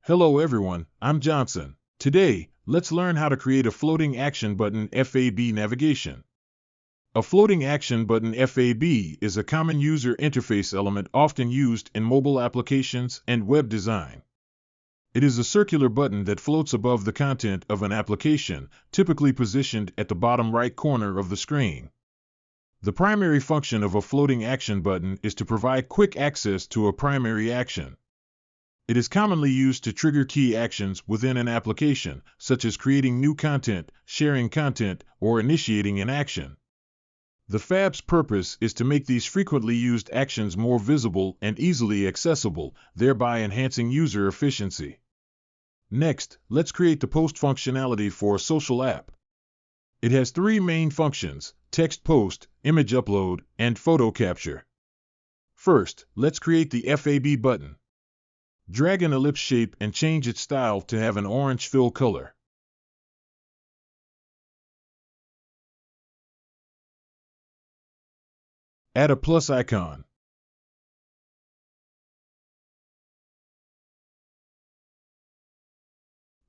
Hello everyone, I'm Johnson. Today, let's learn how to create a floating action button FAB navigation. A floating action button FAB is a common user interface element often used in mobile applications and web design. It is a circular button that floats above the content of an application, typically positioned at the bottom right corner of the screen. The primary function of a floating action button is to provide quick access to a primary action. It is commonly used to trigger key actions within an application, such as creating new content, sharing content, or initiating an action. The FAB's purpose is to make these frequently used actions more visible and easily accessible, thereby enhancing user efficiency. Next, let's create the post functionality for a social app. It has three main functions: text post, image upload, and photo capture. First, let's create the FAB button. Drag an ellipse shape and change its style to have an orange fill color. Add a plus icon.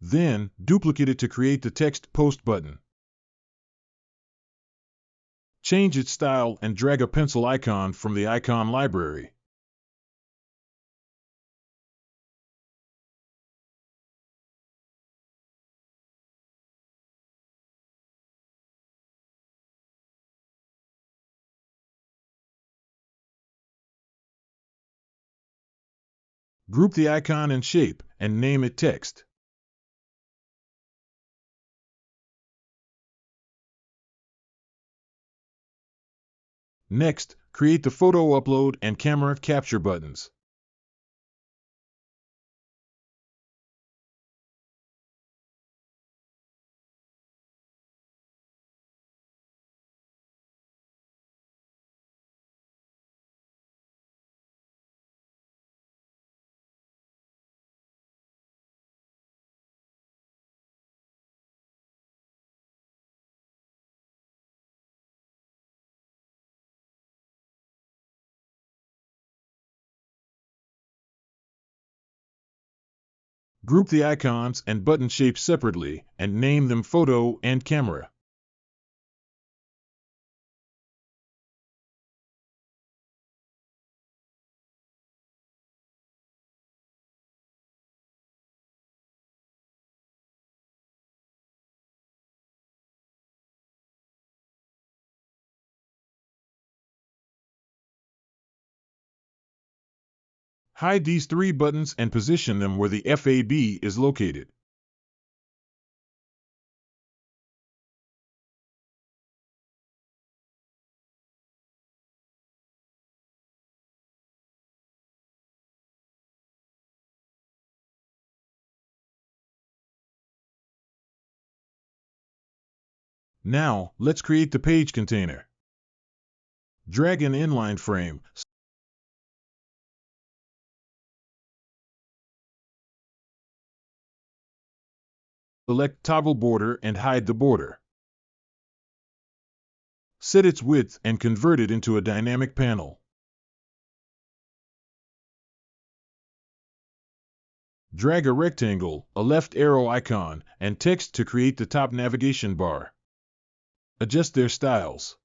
Then, duplicate it to create the text post button. Change its style and drag a pencil icon from the icon library. Group the icon and shape, and name it text. Next, create the photo upload and camera capture buttons. Group the icons and button shapes separately, and name them photo and camera. Hide these three buttons and position them where the FAB is located. Now, let's create the page container. Drag an inline frame. Select Toggle Border and hide the border. Set its width and convert it into a dynamic panel. Drag a rectangle, a left arrow icon, and text to create the top navigation bar. Adjust their styles.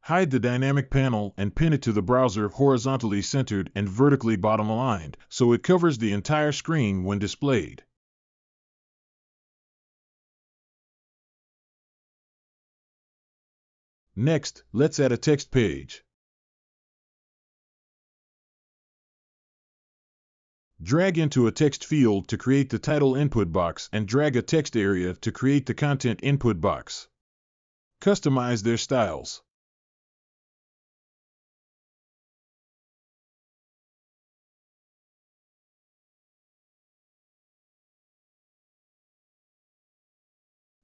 Hide the dynamic panel and pin it to the browser horizontally centered and vertically bottom aligned, so it covers the entire screen when displayed. Next, let's add a text page. Drag into a text field to create the title input box and drag a text area to create the content input box. Customize their styles.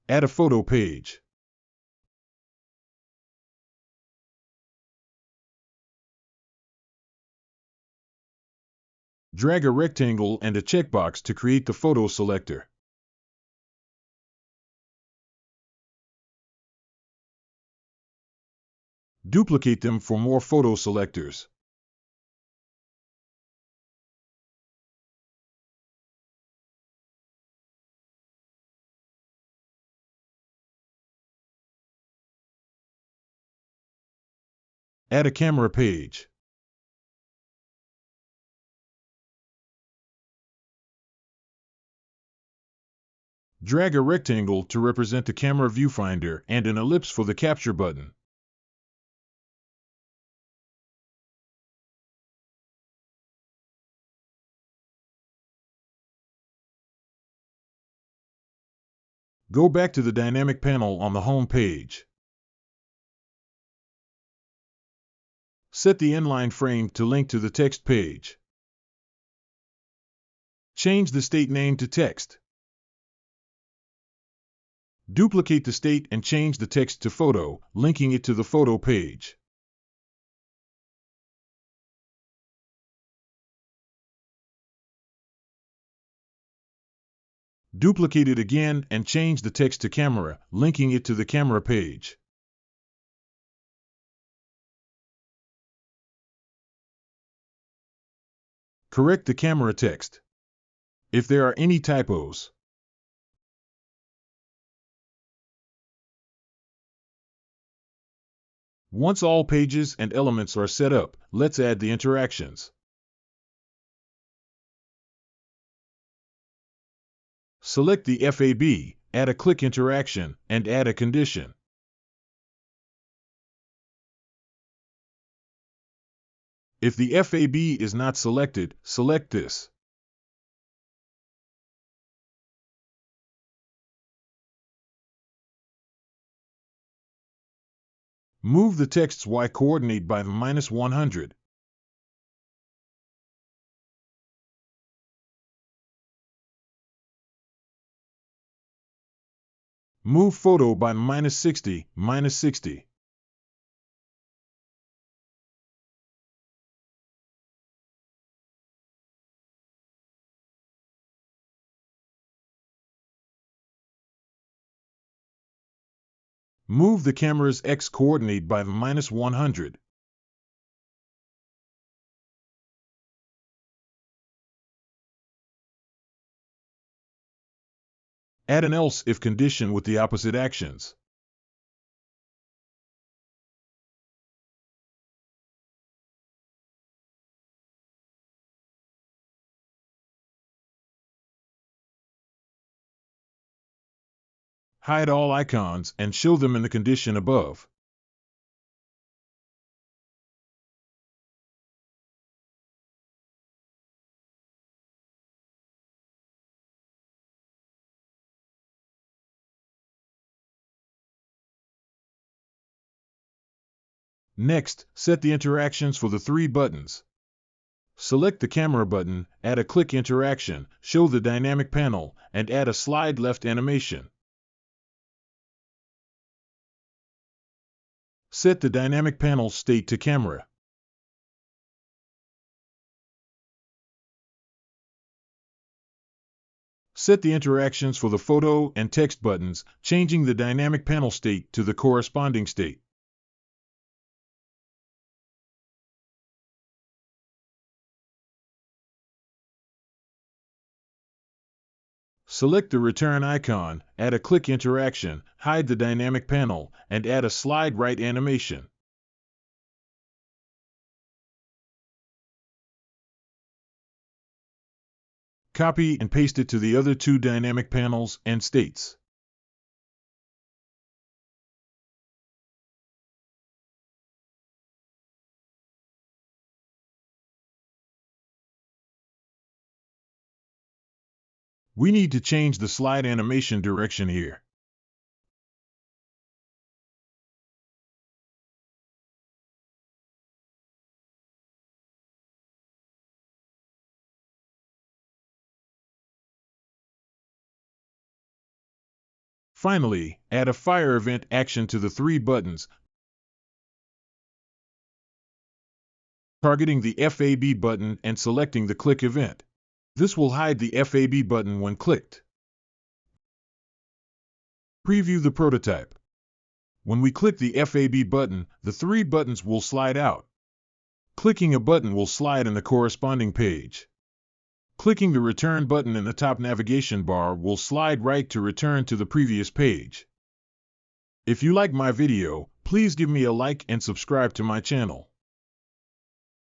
Add a photo page. Drag a rectangle and a checkbox to create the photo selector. Duplicate them for more photo selectors. Add a camera page. Drag a rectangle to represent the camera viewfinder and an ellipse for the capture button. Go back to the dynamic panel on the home page. Set the inline frame to link to the text page. Change the state name to text. Duplicate the state and change the text to photo, linking it to the photo page. Duplicate it again and change the text to camera, linking it to the camera page. Correct the camera text if there are any typos. Once all pages and elements are set up, let's add the interactions. Select the FAB, add a click interaction, and add a condition. If the FAB is not selected, select this. Move the text's y-coordinate by the -100. Move photo by -60, -60. Move the camera's x-coordinate by the -100. Add an else if condition with the opposite actions. Hide all icons and show them in the condition above. Next, set the interactions for the three buttons. Select the camera button, add a click interaction, show the dynamic panel, and add a slide left animation. Set the dynamic panel state to camera. Set the interactions for the photo and text buttons, changing the dynamic panel state to the corresponding state. Select the return icon, add a click interaction, hide the dynamic panel, and add a slide right animation. Copy and paste it to the other two dynamic panels and states. We need to change the slide animation direction here. Finally, add a fire event action to the three buttons. targeting the FAB button and selecting the click event. This will hide the FAB button when clicked. Preview the prototype. When we click the FAB button, the three buttons will slide out. Clicking a button will slide in the corresponding page. Clicking the return button in the top navigation bar will slide right to return to the previous page. If you like my video, please give me a like and subscribe to my channel.